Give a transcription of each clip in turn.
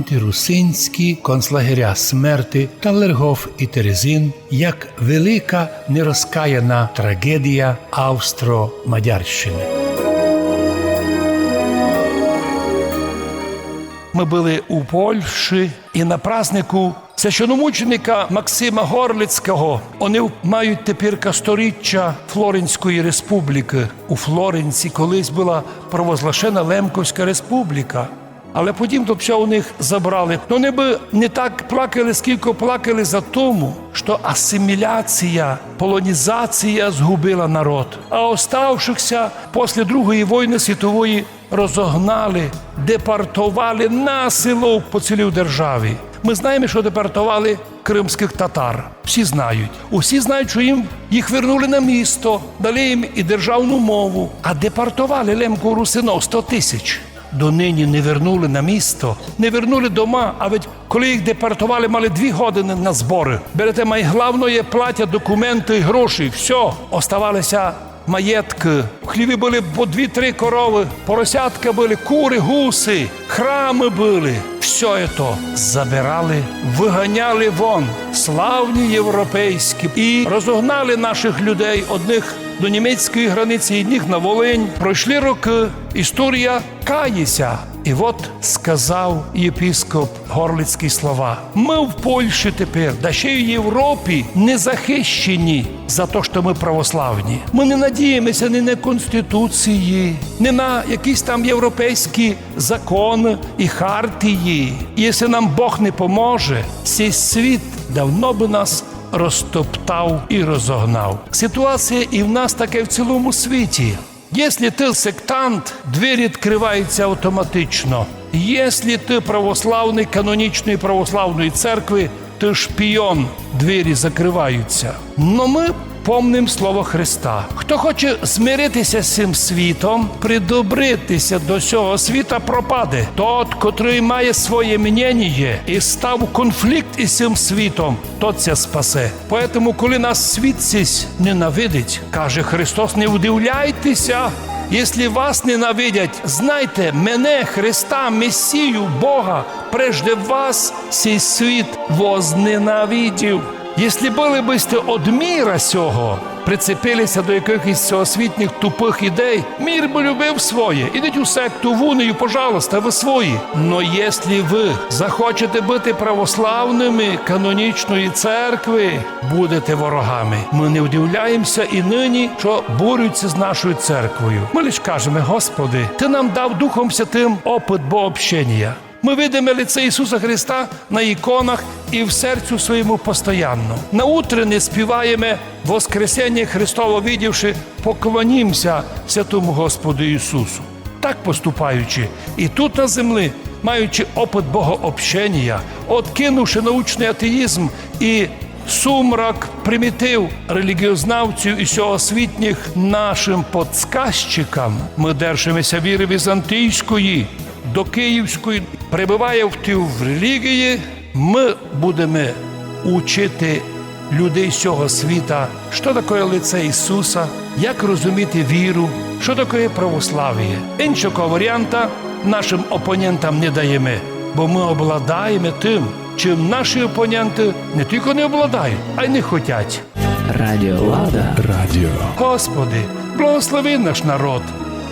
антирусинські концлагеря смерти Талергоф і Терезин як велика нерозкаяна трагедія Австро-Мадярщини. Ми були у Польщі і на празднику священомученика Максима Горлицького. Вони мають тепер сторіччя Флоренської республіки. У Флоренції колись була провозглашена Лемковська республіка. Але потім то все у них забрали. Но вони би не так плакали, скільки плакали за тому, що асиміляція, полонізація згубила народ. А оставшихся після Другої війни світової розогнали, депортували насилу по цілій державі. Ми знаємо, що депортували кримських татар. Всі знають. Усі знають, що їх вернули на місто, дали їм і державну мову. А депортували лемко-русинов 100 тисяч. Донині не вернули на місто, не вернули дома, а ведь коли їх депортували, мали 2 години на збори. Берете найголовніше платять документи і гроші, все. Оставалися маєтки, в хліві були по 2-3 корови, поросятка були, кури, гуси, храми були. Все це забирали, виганяли вон, славні європейські, і розогнали наших людей, одних до німецької границі, одних на Волинь. Пройшли роки, історія кається. І от сказав єпископ Горлицький слова. Ми в Польщі тепер, да ще й в Європі, не захищені за те, що ми православні. Ми не надіємося ні на конституції, ні на якісь там європейські закони і хартії. І якщо нам Бог не поможе, цей світ давно би нас розтоптав і розогнав. Ситуація і в нас таке в цілому світі. Якщо ти сектант, двері відкриваються автоматично. Якщо ти православний, канонічної православної церкви, ти шпіон, двері закриваються. Но ми помним слово Христа. Хто хоче змиритися з цим світом, придобритися до цього світа, пропаде. Тот, котрий має своє мнення і став у конфлікт із цим світом, тот це спасе. Тому, коли нас світ цей ненавидить, каже Христос, не удивляйтеся, якщо вас ненавидять, знайте, мене, Христа, Месію, Бога, прежде вас цей світ возненавидів. Якщо були б від міра сього, прицепилися до якихось освітніх тупих ідей, мір би любив своє. Ідіть у секту, в унію, пожалуйста, ви свої. Но якщо ви захочете бути православними канонічної церкви, будете ворогами. Ми не удивляємося і нині, що борються з нашою церквою. Ми лише кажемо, Господи, Ти нам дав Духом Святим опит богообщення. Ми видимо лице Ісуса Христа на іконах і в серцю своєму постоянно. На утренне співаємо «Воскресення Христово видівши, поклонімся святому Господу Ісусу». Так поступаючи, і тут на землі, маючи опит богообщення, откинувши научний атеїзм і сумрак примітив релігіознавців і всеосвітніх нашим подсказчикам, ми держимося віри візантійської, до київської, перебуває в релігії, ми будемо учити людей цього світа, що таке лице Ісуса, як розуміти віру, що таке православ'я. Іншого варіанта нашим опонентам не даємо, бо ми обладаємо тим, чим наші опоненти не тільки не обладають, а й не хочуть. Радіо Лада. Радіо. Господи, благослови наш народ,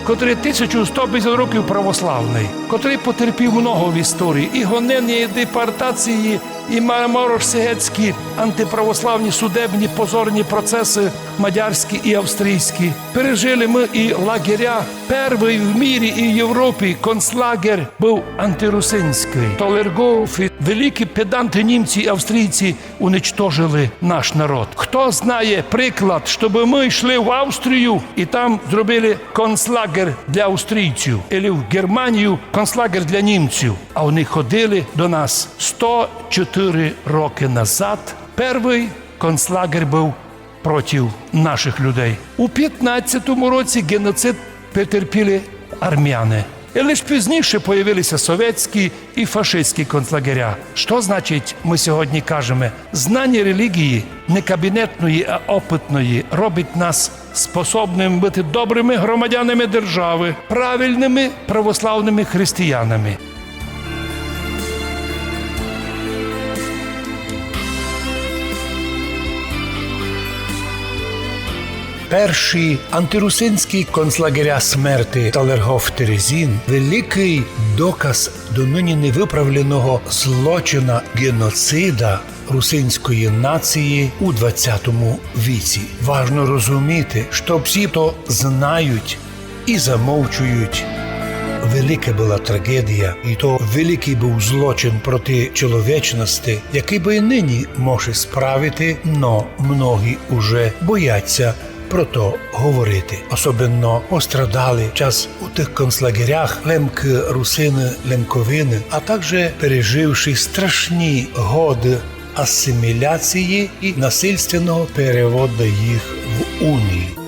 котрий 1150 років православний, котрий потерпів много в історії, і гонення, і депортації, і марморо-сегецькі антиправославні судебні позорні процеси мадярські і австрійські. Пережили ми і лагеря. Перший в мірі і в Європі концлагер був антирусинський. Талергоф і великі педанти німці і австрійці уничтожили наш народ. Хто знає приклад, щоб ми йшли в Австрію і там зробили концлагер для австрійців, або в Германію концлагер для німців, а вони ходили до нас 104 роки назад. Перший концлагер був проти наших людей. У 15-му році геноцид потерпіли армяни. І лише пізніше появилися совєтські і фашистські концлагеря. Що значить, ми сьогодні кажемо, знання релігії, не кабінетної, а опитної, робить нас способними бути добрими громадянами держави, правильними православними християнами. перші антирусинські концлагеря смерти Талергоф-Терезін – великий доказ донині невиправленого злочина геноцида русинської нації у 20 віці. Важно розуміти, що всі то знають і замовчують. Велика була трагедія, і то великий був злочин проти чоловічності, який би і нині може справити, но многі уже бояться про то говорити. Особенно пострадали час у тих концлагерях лемки русини, лемковини, а також переживши страшні годи асиміляції і насильственного переводу їх в унії.